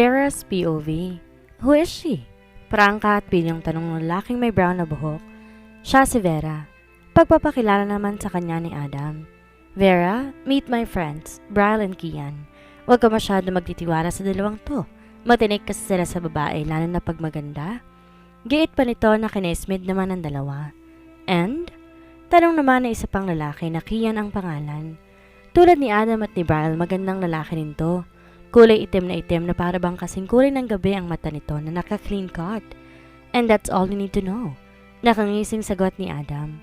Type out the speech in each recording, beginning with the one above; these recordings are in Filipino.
Vera's POV. Who is she? Prangka at bilyang tanong ng lalaking may brown na buhok. Siya si Vera. Pagpapakilala naman sa kanya ni Adam. Vera, meet my friends, Brian and Kian. Huwag ka masyado magtitiwala sa dalawang to. Matinik kasi sila sa babae, lalo na pag maganda. Giit pa nito na kinesmid naman ang dalawa. And? Tanong naman na isa pang lalaki na Kian ang pangalan. Tulad ni Adam at ni Brian, magandang lalaki nito. Kulay itim na para bang kasing kulay ng gabi ang mata nito na naka-clean cut. And that's all you need to know. Nakangising sagot ni Adam.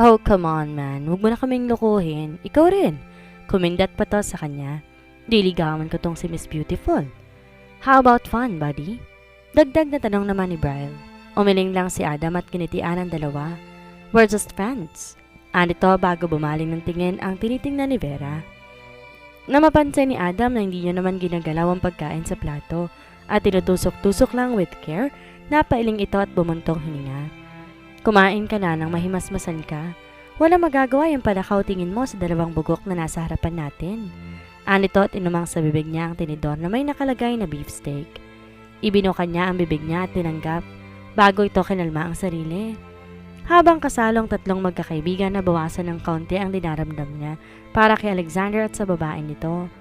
Oh, come on man. Huwag mo na kaming lukuhin. Ikaw rin. Kumindat pa to sa kanya. Diligawan ko tong si Miss Beautiful. How about fun, buddy? Dagdag na tanong naman ni Brian. Umiling lang si Adam at kinitian ang dalawa. We're just friends. Anito bago bumaling ng tingin ang tinitingnan ni Vera. Na mapansin ni Adam na hindi niya naman ginagalaw ang pagkain sa plato at tinutusok-tusok lang with care, napailing ito at bumuntong hininga. Kumain ka na nang mahimasmasan ka. Wala magagawa yung palakaw tingin mo sa dalawang bugok na nasa harapan natin. Anito at inumang sa bibig niya ang tinidor na may nakalagay na beefsteak. Ibinuka niya ang bibig niya at tinanggap bago ito kinalma ang sarili. Habang kasalong tatlong magkakaibigan na bawasan ng kaunti ang dinaramdam niya para kay Alexander at sa babae nito.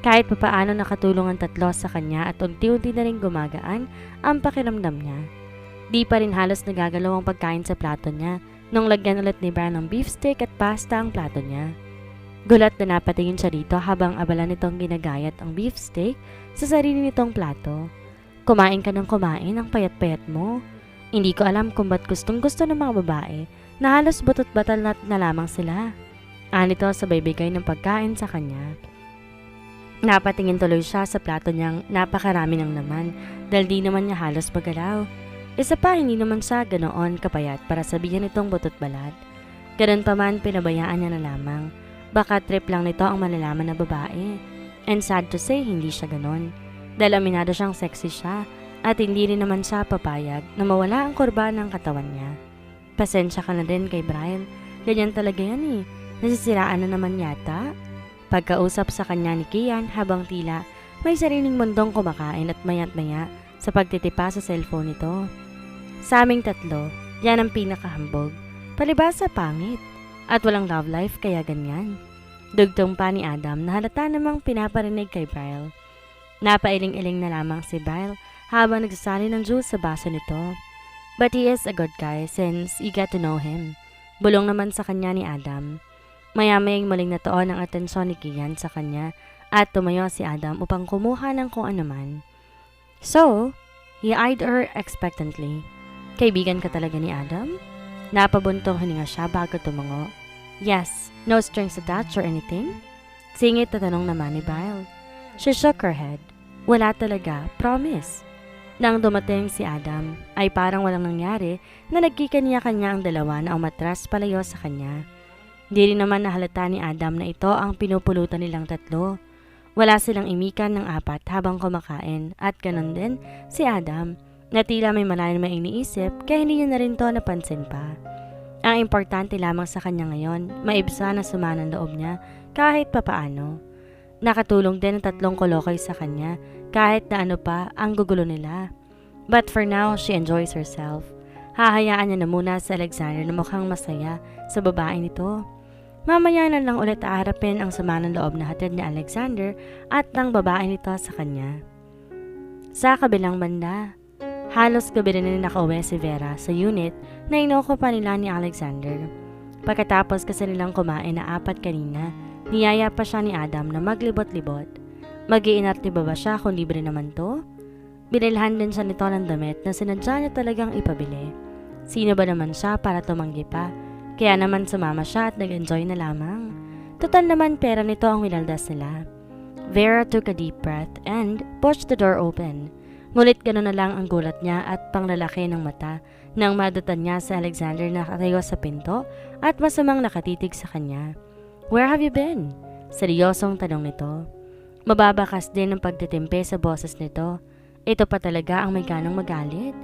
Kahit papaano nakatulong ang tatlo sa kanya at unti-unti na rin gumagaan ang pakiramdam niya. Di pa rin halos nagagalaw ang pagkain sa plato niya nung lagyan ulit ni Brian ng beefsteak at pasta ang plato niya. Gulat na napatingin siya dito habang abala nitong ginagayat ang beefsteak sa sarili nitong plato. Kumain ka ng kumain, ang payat-payat mo. Hindi ko alam kung ba't gustong-gusto ng mga babae na halos butot-batal na lamang sila. Anito sabay bigay ng pagkain sa kanya. Napatingin tuloy siya sa plato niyang napakarami ng laman dahil di naman niya halos magalaw. Isa pa hindi naman siya ganoon kapayat para sabihin itong butot-balat. Ganun pa man pinabayaan niya na lamang. Baka trip lang nito ang malalaman na babae. And sad to say hindi siya ganon. Dahil aminado siyang sexy siya. At hindi rin naman siya papayag na mawala ang kurba ng katawan niya. Pasensya ka na din kay Brian. Ganyan talaga yan eh. Nasisiraan na naman yata. Pagkausap sa kanya ni Kian habang tila may sariling mundong kumakain at maya't maya sa pagtitipa sa cellphone nito. Sa aming tatlo, yan ang pinakahambog. Palibasa pangit. At walang love life kaya ganyan. Dugtong pa ni Adam na halata namang pinaparinig kay Brian. Napailing-iling na lamang si Brian habang nagsasali ng juice sa baso nito. But he is a good guy since you get to know him. Bulong naman sa kanya ni Adam. Maya-mayang muling natuon ang atensyon ni Kian sa kanya at tumayo si Adam upang kumuha ng kung anuman. So, he eyed her expectantly. Kaibigan ka talaga ni Adam? Napabuntong hininga siya bago tumango. Yes, no strings attached or anything? Singit na tanong naman ni Bile. She shook her head. Wala talaga, promise. Nang dumating si Adam, ay parang walang nangyari na nagkikanya-kanya ang dalawa na umatras palayo sa kanya. Di rin naman nahalata ni Adam na ito ang pinupulutan nilang tatlo. Wala silang imikan ng apat habang kumakain at ganun din si Adam na tila may malalim na iniisip kaya hindi niya na rin to napansin pa. Ang importante lamang sa kanya ngayon, maibsa na sumana ng loob niya kahit papaano. Nakatulong din ang tatlong kolokoy sa kanya kahit na ano pa ang gugulo nila. But for now, she enjoys herself. Hahayaan niya na muna sa Alexander na mukhang masaya sa babae nito. Mamaya na lang ulit aharapin ang sama ng loob na hatid ni Alexander at ng babae nito sa kanya. Sa kabilang banda, halos gabi rin na nakauwi si Vera sa unit na inoko pa nila ni Alexander. Pagkatapos kasi nilang kumain na apat kanina, niyaya pa siya ni Adam na maglibot-libot. Mag-iinarte ba siya kung libre naman to? Binilhan din siya nito ng damit na sinadya niya talagang ipabili. Sino ba naman siya para tumanggi pa? Kaya naman sumama siya at nag-enjoy na lamang. Total naman pera nito ang winaldas nila. Vera took a deep breath and pushed the door open. Ngulit gano'n na lang ang gulat niya at panglalaki ng mata nang madatan niya si Alexander na nakatayo sa pinto at masamang nakatitig sa kanya. Where have you been? Seryosong tanong nito. Mababakas din ang pagtitimpe sa boses nito. Ito pa talaga ang may ganang magalit.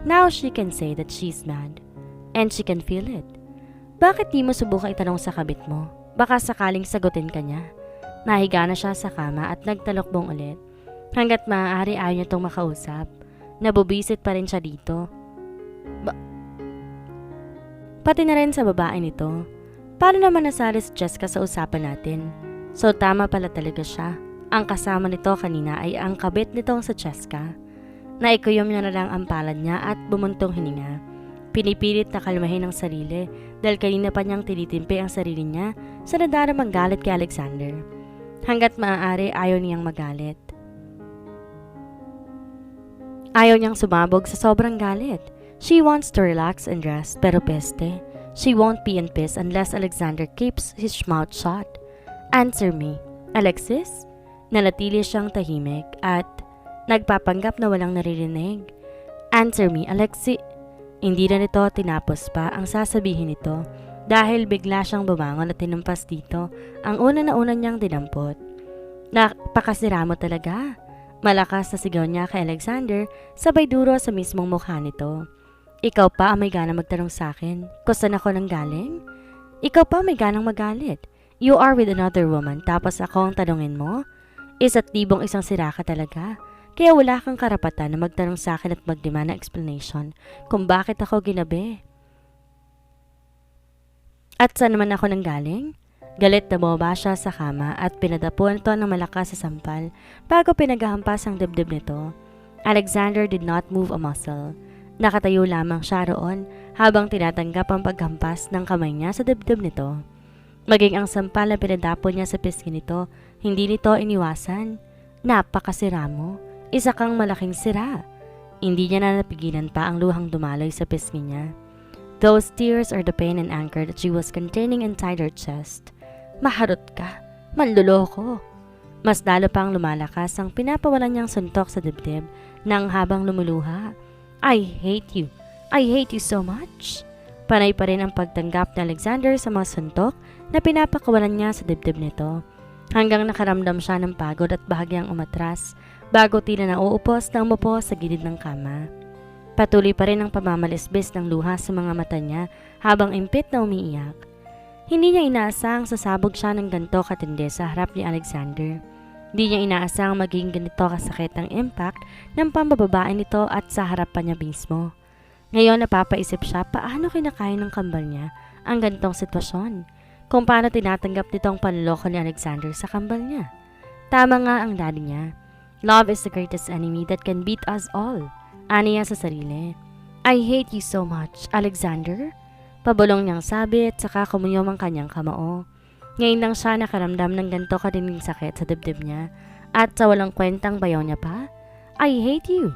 Now she can say that she's mad. And she can feel it. Bakit di mo subukan itanong sa kabit mo? Baka sakaling sagutin ka niya. Nahiga na siya sa kama at nagtalokbong ulit. Hanggat maaari ayaw niya itong makausap. Nabubisit pa rin siya dito. Pati na rin sa babae nito. Paano naman nasali si Jessica sa usapan natin? So tama pala talaga siya. Ang kasama nito kanina ay ang kabit nitong sa Jessica. Naikuyom niya na lang ang palad niya at bumuntong hininga. Pinipilit na kalmahin ang sarili dahil kanina pa niyang tinitimpi ang sarili niya sa nadaramang galit kay Alexander. Hanggat maaari ayaw niyang magalit. Ayaw niyang sumabog sa sobrang galit. She wants to relax and rest pero peste. She won't be in peace unless Alexander keeps his mouth shut. Answer me, Alexis? Nanatili siyang tahimik at nagpapanggap na walang naririnig. Answer me, Alexis. Hindi na nito tinapos pa ang sasabihin nito dahil bigla siyang bumangon at tinumpas dito ang una niyang dinampot. Napakasira mo talaga. Malakas na sigaw niya kay Alexander sabay duro sa mismong mukha nito. Ikaw pa ang may ganang magtanong sa akin kung saan ako nang galing? Ikaw pa may ganang magalit. You are with another woman tapos ako ang tanungin mo? Isa't libong isang sira ka talaga. Kaya wala kang karapatan na magtanong sa akin at magdemand ng explanation kung bakit ako ginabi. At saan naman ako nang galing? Galit na bumaba siya sa kama at pinadapuan ito ng malakas sa sampal bago pinaghahampas ang dibdib nito. Alexander did not move a muscle. Nakatayo lamang siya roon habang tinatanggap ang paghampas ng kamay niya sa dibdib nito. Maging ang sampal na pinadapon niya sa pisngi nito, hindi nito iniwasan. Napakasira mo. Isa kang malaking sira. Hindi niya na napigilan pa ang luhang dumaloy sa pisngi niya. Those tears are the pain and anger that she was containing inside her chest. Maharot ka. Manluloko. Mas lalo pang lumalakas ang pinapawalan niyang suntok sa dibdib nang habang lumuluha. I hate you. I hate you so much. Panay pa rin ang pagtanggap ni Alexander sa mga suntok na pinapakawalan niya sa dibdib nito. Hanggang nakaramdam siya ng pagod at bahagyang umatras bago tila nauupos na umupo sa gilid ng kama. Patuloy pa rin ang pamamalisbis ng luha sa mga mata niya habang impit na umiiyak. Hindi niya inaasang sasabog siya ng ganito katindi sa harap ni Alexander. Hindi niya inaasang maging ganito kasakit ang impact ng pambababae nito at sa harapan niya mismo. Ngayon napapaisip siya paano kinakain ng kambal niya ang ganitong sitwasyon. Kung paano tinatanggap nito ang panloloko ni Alexander sa kambal niya. Tama nga ang daddy niya. Love is the greatest enemy that can beat us all. Ani niya sa sarili. I hate you so much, Alexander. Pabulong niyang sabi at saka kumuyom ang kanyang kamao. Ngayon lang siya nakaramdam ng ganito kadinding sakit sa dibdib niya at sa walang kwentang bayaw niya pa. I hate you.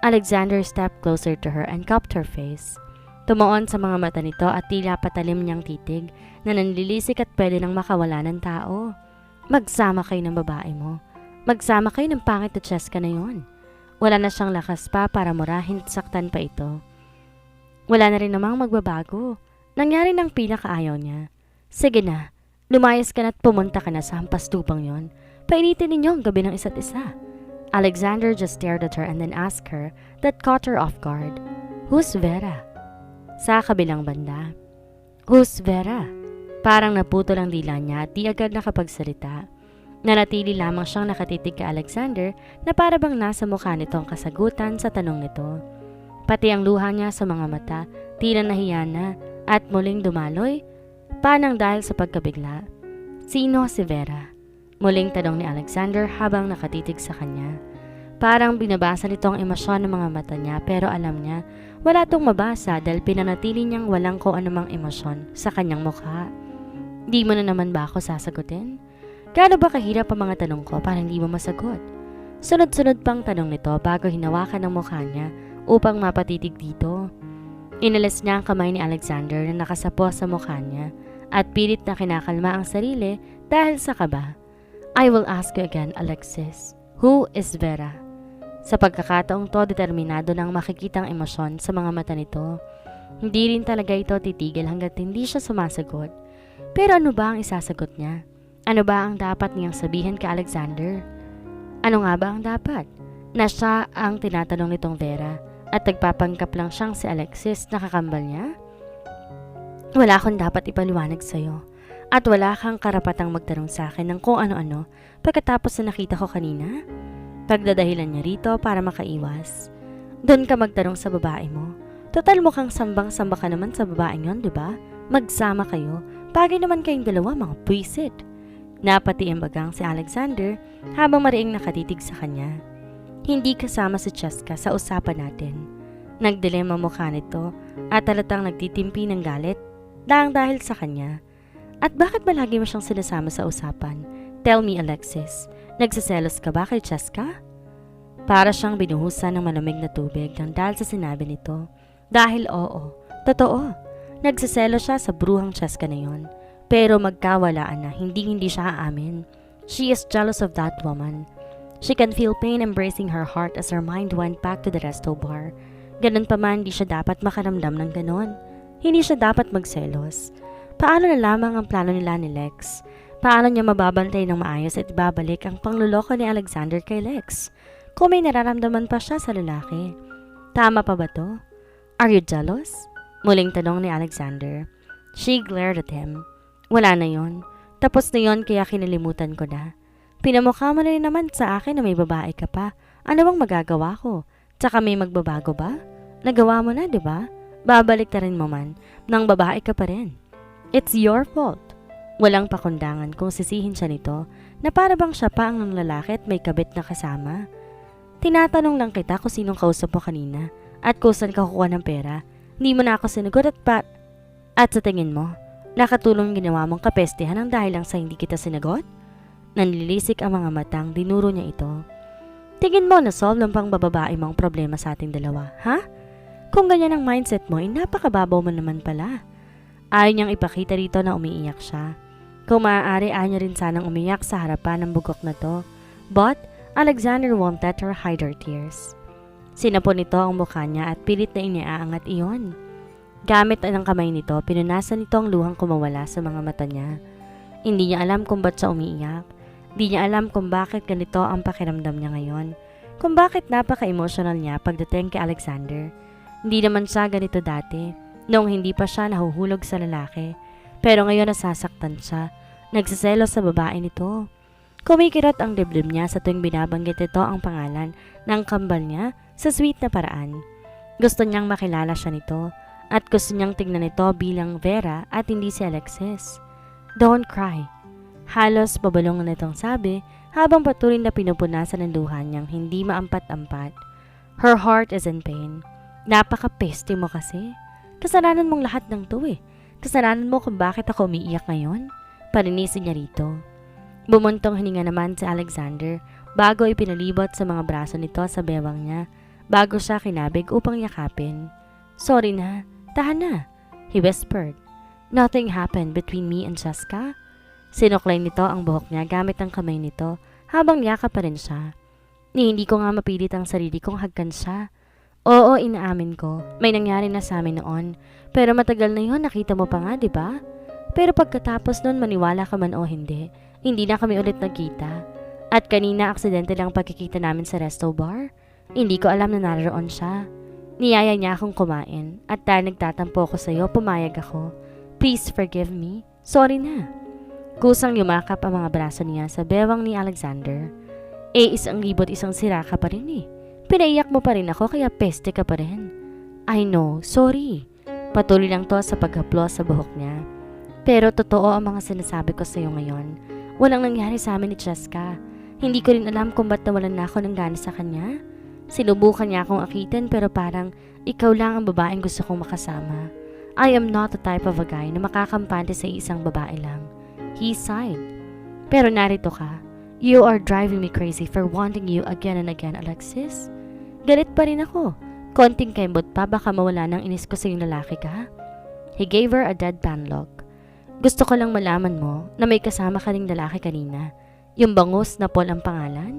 Alexander stepped closer to her and cupped her face. Tumuon sa mga mata nito at tila patalim niyang titig na nanlilisik at pwede nang makawala ng tao. Magsama kayo ng babae mo. Magsama kayo ng pangit na Jessica na yon. Wala na siyang lakas pa para murahin at saktan pa ito. Wala na rin namang magbabago. Nangyari ng pinakaayaw niya. Sige na, lumayas ka na at pumunta ka na sa hampas lupang yon. Painitin ninyo ang gabi ng isa't isa. Alexander just stared at her and then asked her that caught her off guard. Who's Vera? Sa kabilang banda. Who's Vera? Parang naputol ang dila niya at di agad nakapagsalita. Nanatili lamang siyang nakatitig kay Alexander na para bang nasa mukha nito ang kasagutan sa tanong nito. Pati ang luha niya sa mga mata, tila nahiya na at muling dumaloy, panang dahil sa pagkabigla. Sino si Vera? Muling tanong ni Alexander habang nakatitig sa kanya. Parang binabasa nito ang emosyon ng mga mata niya pero alam niya wala itong mabasa dahil pinanatili niyang walang ko anumang emosyon sa kanyang mukha. Di mo na naman ba ako sasagutin? Gaano ba kahirap ang mga tanong ko para hindi mo masagot? Sunod-sunod pang tanong nito bago hinawakan ang mukha niya upang mapatitig dito. Inalis niya ang kamay ni Alexander na nakasapo sa mukha niya at pilit na kinakalma ang sarili dahil sa kaba. I will ask you again, Alexis. Who is Vera? Sa pagkakataong to, determinado nang makikitang emosyon sa mga mata nito. Hindi rin talaga ito titigil hanggat hindi siya sumasagot. Pero ano ba ang isasagot niya? Ano ba ang dapat niyang sabihin kay Alexander? Ano nga ba ang dapat? Na siya ang tinatanong nitong Vera at nagpapanggap lang siyang si Alexis na kakambal niya? Wala akong dapat ipaliwanag sa'yo at wala kang karapatang magtanong sa akin ng kung ano-ano pagkatapos na nakita ko kanina. Pagdadahilan niya rito para makaiwas. Doon ka magtanong sa babae mo. Total mukhang sambang-samba ka naman sa babaeng yon, di ba? Magsama kayo. Bagay naman kayong dalawa, mga puwisit. Napatiimbagang si Alexander habang mariing nakatitig sa kanya. Hindi kasama si Cheska sa usapan natin. Nagdilema mukha nito at halatang nagtitimpi ng galit dahil sa kanya. At bakit ba lagi mo siyang sinasama sa usapan? Tell me, Alexis, nagsiselos ka ba kay Cheska? Para siyang binuhusan ng malamig na tubig dahil sa sinabi nito. Dahil oo, totoo, nagsiselos siya sa bruhang Cheska na yon. Pero magkawalaan na hindi siya aamin. She is jealous of that woman. She can feel pain embracing her heart as her mind went back to the resto bar. Ganun pa man, hindi siya dapat makaramdam ng ganon. Hindi siya dapat magselos. Paano na lamang ang plano nila ni Lex? Paano niya mababantay ng maayos at ibabalik ang pangluloko ni Alexander kay Lex? Kung may nararamdaman pa siya sa lalaki. Tama pa ba to? Are you jealous? Muling tanong ni Alexander. She glared at him. Wala na yon. Tapos na yon kaya kinalimutan ko na. Pinamukha mo na rin naman sa akin na may babae ka pa. Ano bang magagawa ko? Tsaka may magbabago ba? Nagawa mo na, di ba? Babalik na rin mo man. Nang babae ka pa rin. It's your fault. Walang pakundangan kung sisihin siya nito na para bang siya pa ang lalaki at may kabit na kasama. Tinatanong lang kita kung sinong kausap mo kanina at kung saan ka kukuha ng pera. Hindi mo na ako sinagot at sa tingin mo, nakatulong ginawa mong kapestehan ng dahil lang sa hindi kita sinagot? Nanlilisik ang mga matang, dinuro niya ito. Tingin mo na solve ng pang bababae mong problema sa ating dalawa, ha? Kung ganyan ang mindset mo, napakababaw mo naman pala. Ayaw niyang ipakita rito na umiiyak siya. Kung maaari, ayaw niya rin sanang umiyak sa harapan ng bugok na to. But Alexander won't let her hide her tears. Sinapon nito ang mukha niya at pilit na iniaangat iyon. Gamit ang kamay nito, pinunasan nito ang luhang kumawala sa mga mata niya. Hindi niya alam kung ba't siya umiiyak. Hindi niya alam kung bakit ganito ang pakiramdam niya ngayon. Kung bakit napaka-emotional niya pagdating kay Alexander. Hindi naman siya ganito dati, noong hindi pa siya nahuhulog sa lalaki. Pero ngayon nasasaktan siya, nagsiselos sa babae nito. Kumikirot ang dibdib niya sa tuwing binabanggit ito ang pangalan ng kambal niya sa sweet na paraan. Gusto niyang makilala siya nito at gusto niyang tingnan ito bilang Vera at hindi si Alexis. Don't cry. Halos babalong na itong sabi habang patuloy na pinupunasan ng luha niyang hindi maampat-ampat. Her heart is in pain. Napaka-peste mo kasi. Kasalanan mong lahat ng to eh. Kasalanan mo kung bakit ako umiiyak ngayon. Parinisin niya rito. Bumuntong hininga naman si Alexander bago ipinalibot sa mga braso nito sa bewang niya bago siya kinabig upang yakapin. Sorry na, tahan na, he whispered. Nothing happened between me and Cheska. Sinuklay nito ang buhok niya gamit ang kamay nito habang yakap pa rin siya. Hindi ko nga mapilit ang sarili kong hagkan siya. Oo, inaamin ko, may nangyari na sa amin noon, pero matagal na yun, nakita mo pa nga, di ba? Pero pagkatapos nun maniwala ka man o hindi na kami ulit nagkita. At kanina aksidente lang pagkikita namin sa resto bar. Hindi ko alam na naroon siya. Niyaya niya akong kumain at dahil nagtatampo ko sa'yo, pumayag ako. Please forgive me. Sorry na. Kusang yumakap ang mga braso niya sa bewang ni Alexander. Isang libot isang sira ka pa rin eh. Pinaiyak mo pa rin ako kaya peste ka pa rin. I know, sorry. Patuloy lang to sa paghaplos sa buhok niya. Pero totoo ang mga sinasabi ko sa'yo ngayon. Walang nangyari sa amin ni Cheska. Hindi ko rin alam kung ba't nawalan na ako ng gana sa kanya. Sinubukan niya akong akitin pero parang ikaw lang ang babaeng gusto kong makasama. I am not the type of a guy na makakampante sa isang babae lang. He sighed. Pero narito ka. You are driving me crazy for wanting you again and again, Alexis. Galit pa rin ako. Konting kembot pa baka mawala ng inis ko sa yung lalaki ka. He gave her a deadpan look. Gusto ko lang malaman mo na may kasama ka ring lalaki kanina. Yung bangus na Paul ang pangalan.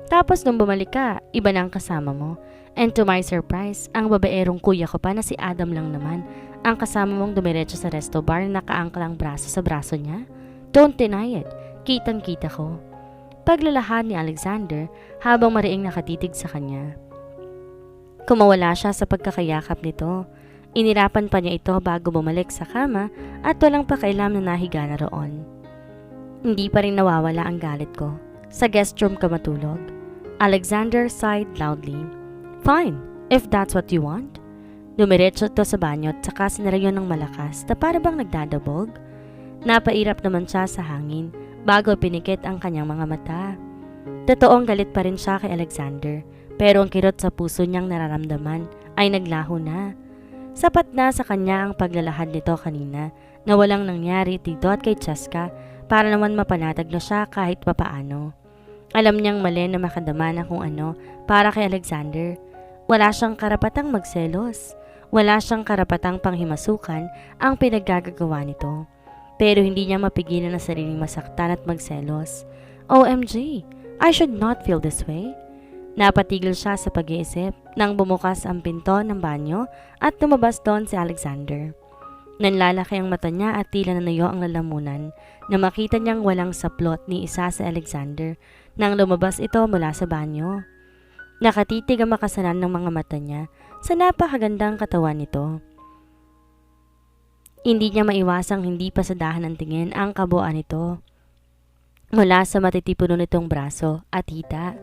Tapos nung bumalik ka, iba na ang kasama mo. And to my surprise, ang babaerong kuya ko pa na si Adam lang naman ang kasama mong dumiretso sa resto bar na nakaangkal ang braso sa braso niya. Don't deny it. Kitang-kita ko. Paglalahad ni Alexander habang mariing nakatitig sa kanya. Kumawala siya sa pagkakayakap nito. Inirapan pa niya ito bago bumalik sa kama at walang pakialam na nahiga na roon. Hindi pa rin nawawala ang galit ko. Sa guest room ka matulog. Alexander sighed loudly. Fine, if that's what you want. Dumiretso ito sa banyo at saka sinara yun ng malakas na para bang nagdadabog. Napairap naman siya sa hangin bago pinikit ang kanyang mga mata. Totoong galit pa rin siya kay Alexander, pero ang kirot sa puso niyang nararamdaman ay naglaho na. Sapat na sa kanya ang paglalahad nito kanina na walang nangyari dito at kay Cheska para naman mapanatag na siya kahit papaano. Alam niyang mali na makadama na kung ano para kay Alexander. Wala siyang karapatang magselos. Wala siyang karapatang panghimasukan ang pinaggagawa nito. Pero hindi niya mapigilan ang sariling masaktan at magselos. OMG, I should not feel this way. Napatigil siya sa pag-iisip nang bumukas ang pinto ng banyo at lumabas doon si Alexander. Nanlalaki ang mata niya at tila nanayo ang lalamunan na makita niyang walang saplot ni isa si Alexander nang lumabas ito mula sa banyo. Nakatitig ang makasalan ng mga mata niya sa napakagandang katawan nito. Hindi niya maiwasang hindi pasadahan ng tingin ang kabuuan nito. Mula sa matitipuno nitong braso at hita,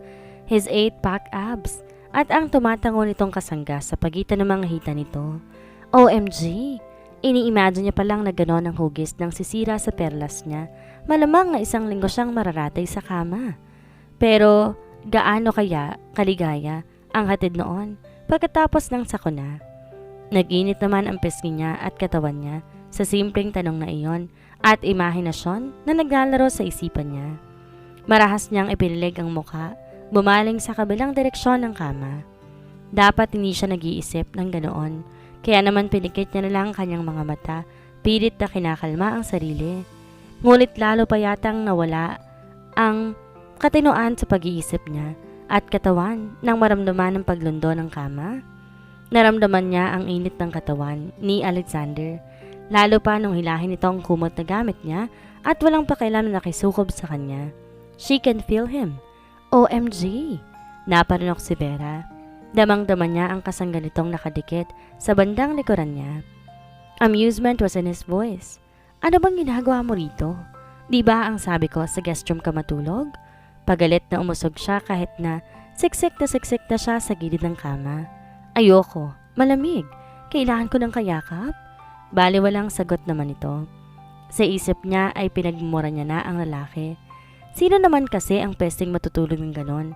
his 8-pack abs, at ang tumatango nitong kasangga sa pagitan ng mga hita nito. OMG! Ini-imagine niya palang na gano'n ang hugis ng sisira sa perlas niya. Malamang na isang linggo siyang mararatay sa kama. Pero gaano kaya kaligaya ang hatid noon pagkatapos ng sakuna? Nag-init naman ang pisngi niya at katawan niya sa simpleng tanong na iyon at imahinasyon na naglalaro sa isipan niya. Marahas niyang ipinilig ang mukha, bumaling sa kabilang direksyon ng kama. Dapat hindi siya nag-iisip ng ganoon, kaya naman pinikit niya na lang kanyang mga mata, pilit na kinakalma ang sarili. Ngunit lalo pa yatang nawala ang katinoan sa pag-iisip niya at katawan nang maramdaman ng paglundo ng kama. Naramdaman niya ang init ng katawan ni Alexander, lalo pa nung hilahin ito ang kumot na gamit niya at walang pakialam na nakisukob sa kanya. She can feel him. OMG! Naparinok si Vera. Damang-daman niya ang kasangga nitong nakadikit sa bandang likuran niya. Amusement was in his voice. Ano bang ginagawa mo rito? Di ba ang sabi ko sa guest room ka matulog? Pagalit na umusog siya kahit na siksik na siya sa gilid ng kama. Ayoko, malamig. Kailangan ko ng kayakap. Baliwalang sagot naman ito. Sa isip niya ay pinagmumura niya na ang lalaki. Sino naman kasi ang pwesteng matutulog ng ganon?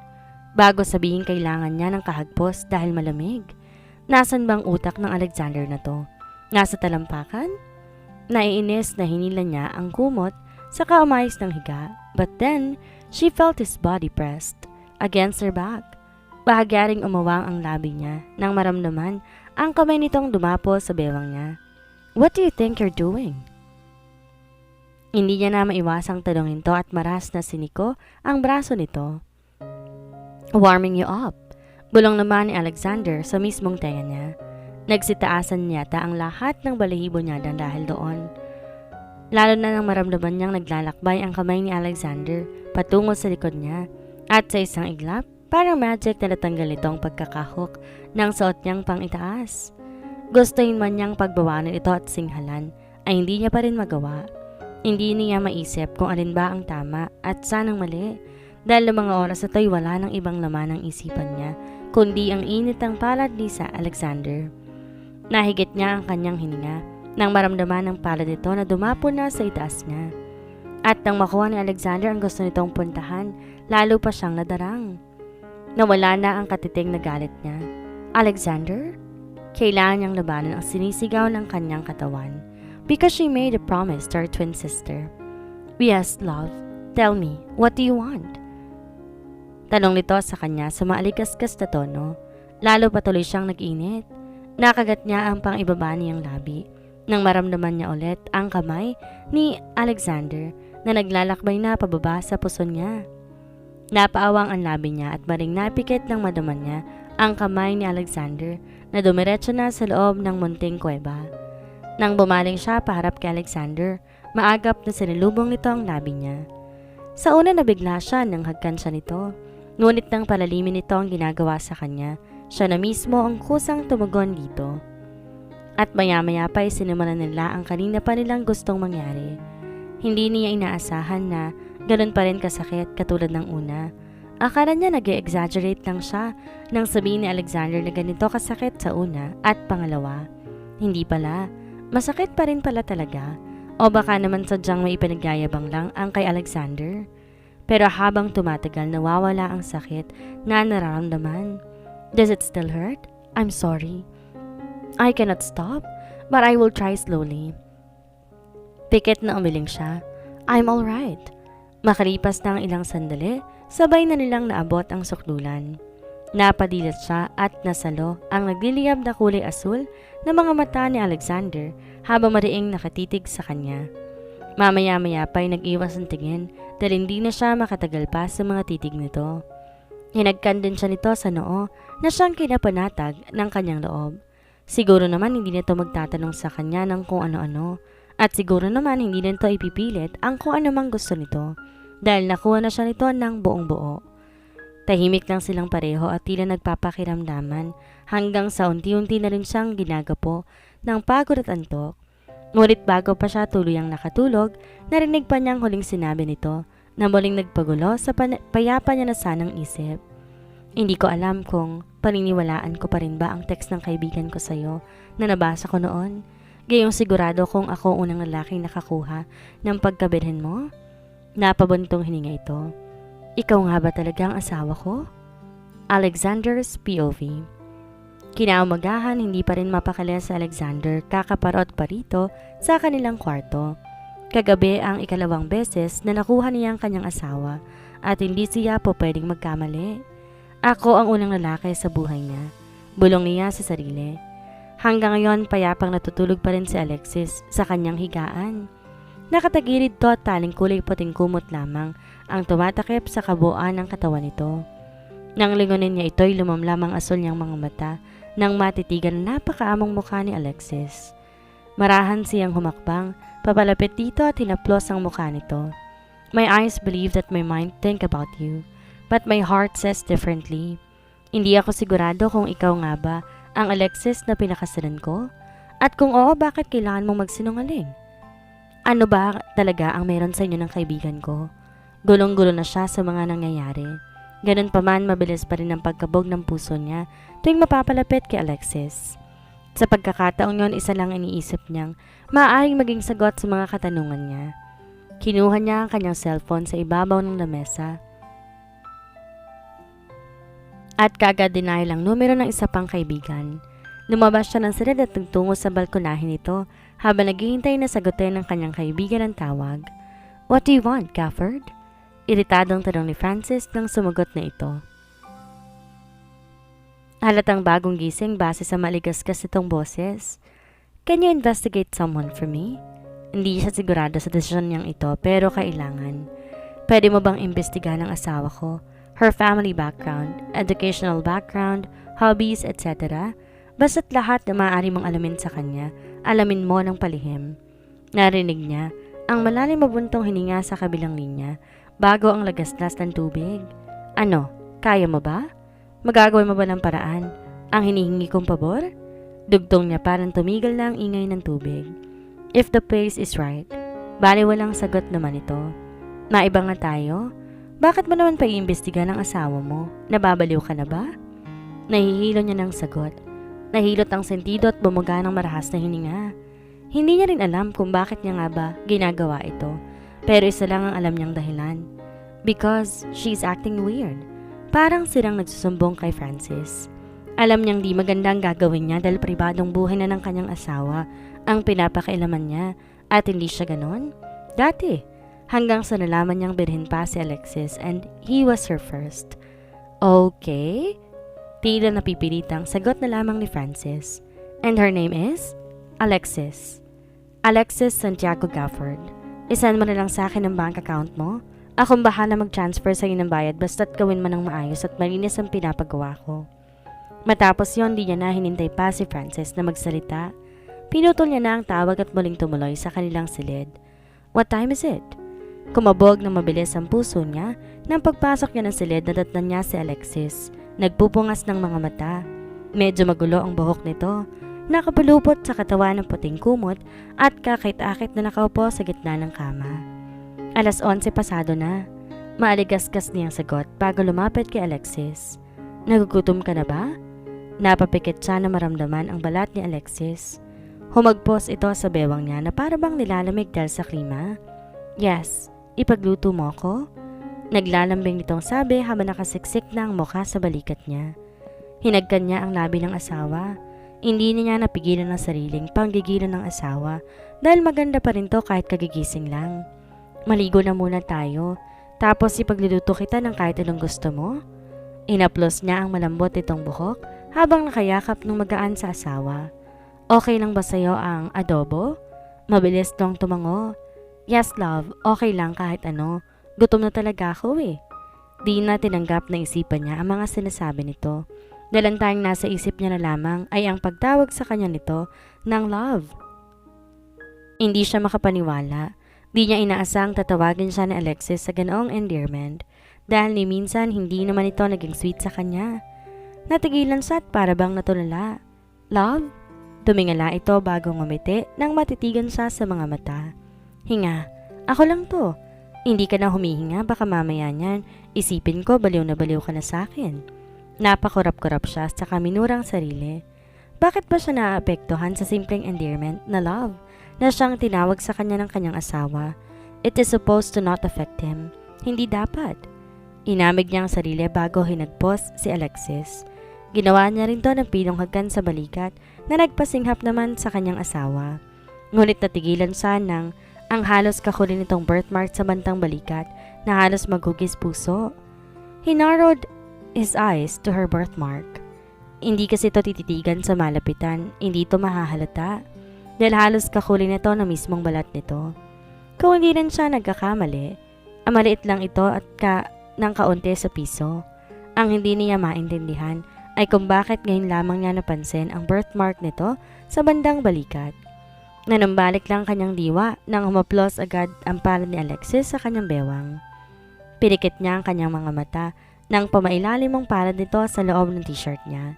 Bago sabihin kailangan niya ng kahagpos dahil malamig. Nasaan bang utak ng Alexander na to? Nasa talampakan? Naiinis na hinila niya ang kumot saka umayos ng higa. But then, she felt his body pressed against her back. Bahagyaring umawang ang labi niya nang maramdaman ang kamay nitong dumapo sa bewang niya. What do you think you're doing? Hindi niya na maiwasang tanongin to at maras na siniko ang braso nito. Warming you up. Bulong naman ni Alexander sa mismong tenga niya. Nagsitaasan yata ang lahat ng balahibo niya dahil doon. Lalo na nang maramdaman niyang naglalakbay ang kamay ni Alexander patungo sa likod niya. At sa isang iglap, parang magic na natanggal itong pagkakahok ng suot niyang pang itaas. Gustuhin man niyang pagbawanan ito at singhalan, ay hindi niya pa rin magawa. Hindi niya maisip kung alin ba ang tama at saan ang mali. Dahil ng mga oras na ito'y wala ng ibang laman ng isipan niya, kundi ang init ng palad ni sa Alexander. Nahigit niya ang kanyang hininga nang maramdaman ng palad nito na dumapo na sa itaas niya. At nang makuha ni Alexander ang gusto nitong puntahan, lalo pa siyang nadarang. Nawala na ang katiting na galit niya. Alexander? Kailangan niyang labanan ang sinisigaw ng kanyang katawan because she made a promise to her twin sister. Yes, love. Tell me, what do you want? Tanong nito sa kanya sa maalikaskas na tono. Lalo patuloy siyang nag-init. Nakagat niya ang pang-ibaba niyang labi nang maramdaman niya ulit ang kamay ni Alexander na naglalakbay na pababa sa puso niya. Napaawang ang labi niya at maring napikit ng madaman niya ang kamay ni Alexander na dumiretso na sa loob ng munting kuweba. Nang bumaling siya paharap kay Alexander, maagap na sinilubong nito ang labi niya. Sa una nabigla siya nang hagkan siya nito. Ngunit nang palalimin nito ang ginagawa sa kanya, siya na mismo ang kusang tumugon dito. At maya-maya pa sinimulan nila ang kanina pa nilang gustong mangyari. Hindi niya inaasahan na ganun pa rin kasakit katulad ng una. Akala niya nag-exaggerate lang siya nang sabihin ni Alexander na ganito kasakit sa una at pangalawa. Hindi pala, masakit pa rin pala talaga. O baka naman sadyang may ipinagyayabang lang ang kay Alexander. Pero habang tumatagal nawawala ang sakit na nararamdaman. Does it still hurt? I'm sorry. I cannot stop, but I will try slowly. Pikit na umiling siya. I'm alright. Makalipas na ang ilang sandali, sabay na nilang naabot ang sukdulan. Napadilat siya at nasalo ang nagliliyab na kulay asul na mga mata ni Alexander habang mariing nakatitig sa kanya. Mamaya-maya pa'y nag-iwas ang tingin dahil hindi na siya makatagal pa sa mga titig nito. Hinagkan din siya nito sa noo na siyang kinapanatag ng kanyang loob. Siguro naman hindi nito magtatanong sa kanya ng kung ano-ano at siguro naman hindi nito ipipilit ang kung ano mang gusto nito dahil nakuha na siya nito ng buong buo. Tahimik lang silang pareho at tila nagpapakiramdaman hanggang sa unti-unti na rin siyang ginagapo ng pagod at antok. Ngunit bago pa siya tuluyang nakatulog, narinig pa niyang huling sinabi nito na muling nagpagulo sa payapa niya na sanang isip. Hindi ko alam kung paniniwalaan ko pa rin ba ang text ng kaibigan ko sa'yo na nabasa ko noon. Gayong sigurado kung ako unang lalaking nakakuha ng pagkabirhen mo. Napabuntong hininga ito. Ikaw nga ba talaga ang asawa ko? Alexander's POV. Kinaumagahan, hindi pa rin mapakali sa Alexander kakaparot pa rito sa kanilang kwarto. Kagabi ang ikalawang beses na nakuha niya ang kanyang asawa at hindi siya po pwedeng magkamali. Ako ang unang lalaki sa buhay niya. Bulong niya sa sarili. Hanggang ngayon payapang natutulog pa rin si Alexis sa kanyang higaan. Nakatagilid to at taling kulay puting kumot lamang ang tumatakip sa kabuuan ng katawan nito. Nang lingunin niya ito'y lumamlam ang asul niyang mga mata nang matitigan na napakaamong mukha ni Alexis. Marahan siyang humakbang, papalapit dito at hinaplos ang mukha nito. My eyes believe that my mind think about you, but my heart says differently. Hindi ako sigurado kung ikaw nga ba ang Alexis na pinakasalan ko, at kung oo, bakit kailangan mong magsinungaling? Ano ba talaga ang meron sa inyo ng kaibigan ko? Gulong-gulo na siya sa mga nangyayari. Ganun pa man, mabilis pa rin ang pagkabog ng puso niya tuwing mapapalapit kay Alexis. Sa pagkakataong yon, isa lang iniisip niyang maaaring maging sagot sa mga katanungan niya. Kinuha niya ang kanyang cellphone sa ibabaw ng lamesa at kagad dinahil ang numero ng isa pang kaibigan. Lumabas siya ng silid at nagtungo sa balkonahin nito habang naghihintay na sagutin ng kanyang kaibigan ang tawag. What do you want, Gafford? Iritadong tanong ni Francis nang sumagot na ito. Halatang bagong gising base sa maligasgas nitong boses. Can you investigate someone for me? Hindi siya sigurado sa desisyon niyang ito pero kailangan. Pwede mo bang imbestigahan ang asawa ko? Her family background, educational background, hobbies, etc. Basta't lahat na maaari mong alamin sa kanya, alamin mo ng palihim. Narinig niya ang malalim mabuntong hininga sa kabilang linya bago ang lagaslas ng tubig. Ano, kaya mo ba? Magagawa mo ba ng paraan ang hinihingi kong pabor? Dugtong niya parang tumigil na ang ingay ng tubig. If the place is right. Bali walang sagot naman ito. Maiba nga tayo. Bakit mo naman pag-iimbestiga ng asawa mo? Nababaliw ka na ba? Nahihilo niya ng sagot. Nahilot ang sentido at bumuga ng marahas na hininga. Hindi niya rin alam kung bakit niya nga ba ginagawa ito. Pero isa lang ang alam niyang dahilan. Because she's acting weird. Parang sirang nagsusumbong kay Francis. Alam niyang di magandang gagawin niya dahil pribadong buhay na ng kanyang asawa ang pinapakailaman niya at hindi siya ganon. Dati, hanggang sa nalaman niyang birhen pa si Alexis and he was her first. Okay? Tila napipilitang sagot na lamang ni Francis. And her name is? Alexis. Alexis Santiago Gafford. Isan mo na lang sa akin ang bank account mo. Akong bahala mag-transfer sa iyo ng bayad basta't gawin mo ng maayos at malinis ang pinapagawa ko. Matapos yon, di niya na hinintay pa si Francis na magsalita. Pinutol niya na ang tawag at muling tumuloy sa kanilang silid. What time is it? Kumabog na mabilis ang puso niya nang pagpasok niya ng silid nadatnan niya si Alexis. Nagpupungas ng mga mata. Medyo magulo ang buhok nito. Nakapulupot sa katawan ng puting kumot at kakait-akit na nakaupo sa gitna ng kama. 11:00 pasado na. Maaligasgas niyang sagot bago lumapit kay Alexis. Nagugutom ka na ba? Napapikit siya na maramdaman ang balat ni Alexis. Humagpos ito sa bewang niya na para bang nilalamig dahil sa klima. Yes, ipagluto mo ako? Naglalambing nitong sabi habang nakasiksik na ang mukha sa balikat niya. Hinagkan niya ang labi ng asawa. Hindi niya napigilan ang sariling panggigilan ng asawa dahil maganda pa rin to kahit kagigising lang. Maligo na muna tayo, tapos ipagluluto kita ng kahit anong gusto mo. Inaplos niya ang malambot nitong buhok habang nakayakap ng magaan sa asawa. Okay lang ba sa'yo ang adobo? Mabilis tong tumango. Yes love, okay lang kahit ano. Gutom na talaga ako eh. Di na tinanggap na isipan niya ang mga sinasabi nito. Dahil ang tanging nasa isip niya na lamang ay ang pagtawag sa kanya nito ng love. Hindi siya makapaniwala. Di niya inaasang tatawagin siya ni Alexis sa ganoong endearment dahil ni minsan hindi naman ito naging sweet sa kanya. Natigilan siya at para bang natulala. Love? Tumingala ito bago ngumiti nang matitigan siya sa mga mata. Hinga, ako lang to. Hindi ka na humihinga, baka mamaya niyan isipin ko baliw na baliw ka na sa akin. Napakurap-kurap siya sa kaminurang sarili. Bakit ba siya naaapektuhan sa simpleng endearment na love na siyang tinawag sa kanya ng kanyang asawa? It is supposed to not affect him. Hindi dapat. Inamig niya ang sarili bago hinagpos si Alexis. Ginawa niya rin to ng pinonghagkan sa balikat na nagpasinghap naman sa kanyang asawa. Ngunit natigilan siya ng ang halos kakulin nitong birthmark sa bantang balikat na halos maghugis puso. He narrowed his eyes to her birthmark. Hindi kasi ito tititigan sa malapitan, hindi ito mahahalata. Dahil halos kakulin nito na mismong balat nito. Kung hindi rin siya nagkakamali, maliit lang ito at ng kaunti sa piso. Ang hindi niya maintindihan ay kung bakit ngayon lamang niya napansin ang birthmark nito sa bandang balikat. Nanumbalik lang kanyang diwa nang humaplos agad ang palad ni Alexis sa kanyang bewang. Pinikit niya ang kanyang mga mata nang pamailalim ang palad nito sa loob ng t-shirt niya.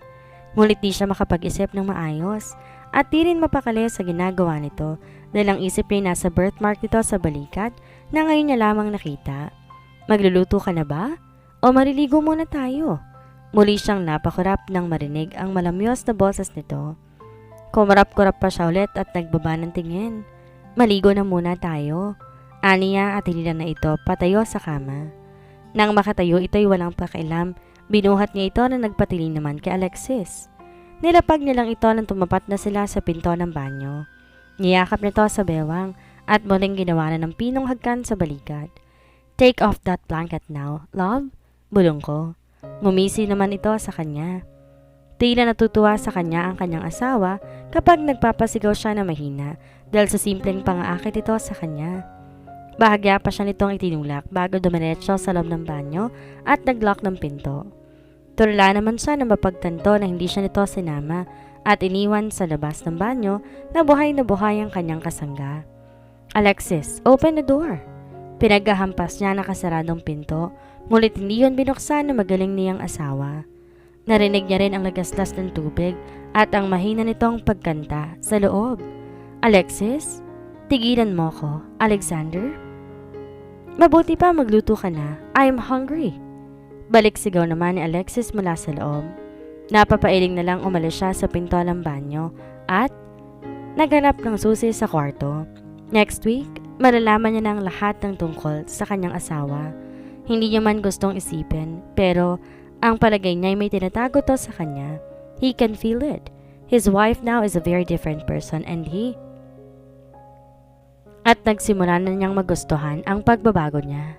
Ngunit di siya makapag-isip ng maayos at di rin mapakali sa ginagawa nito dahil ang isip niya nasa birthmark nito sa balikat na ngayon niya lamang nakita. Magluluto ka na ba? O mariligo muna tayo? Muli siyang napakurap nang marinig ang malamyos na boses nito. Kumarap-kurap pa siya ulit at nagbaba ng tingin. Maligo na muna tayo. Aniya at hinilan na ito patayo sa kama. Nang makatayo ito'y walang pakialam, binuhat niya ito na nagpatiling naman kay Alexis. Nilapag niya lang ito nang tumapat na sila sa pinto ng banyo. Niyakap nito sa bewang at muling ginawa na ng pinong hagkan sa balikat. Take off that blanket now, love. Bulong ko. Ngumisi naman ito sa kanya. Tila natutuwa sa kanya ang kanyang asawa kapag nagpapasigaw siya na mahina dahil sa simpleng pangaakit ito sa kanya. Bahagya pa siya nitong itinulak bago dumiretso sa loob ng banyo at naglock ng pinto. Tulala naman siya na mapagtanto na hindi siya nito sinama at iniwan sa labas ng banyo na buhay ang kanyang kasangga. Alexis, open the door. Pinaghahampas niya nakasaradong pinto, ngunit hindi yun binuksan na magaling niyang asawa. Narinig niya rin ang lagaslas ng tubig at ang mahina nitong pagkanta sa loob. Alexis, tigilan mo ko, Alexander. Mabuti pa magluto ka na, I'm hungry. Balik sigaw naman ni Alexis mula sa loob. Napapailing na lang umalis siya sa pinto ng banyo at naghanap ng susi sa kwarto. Next week, malalaman niya na ang lahat ng tungkol sa kanyang asawa. Hindi niya man gustong isipin, pero ang palagay niya ay may tinatago to sa kanya. He can feel it. His wife now is a very different person and At nagsimula na niyang magustuhan ang pagbabago niya.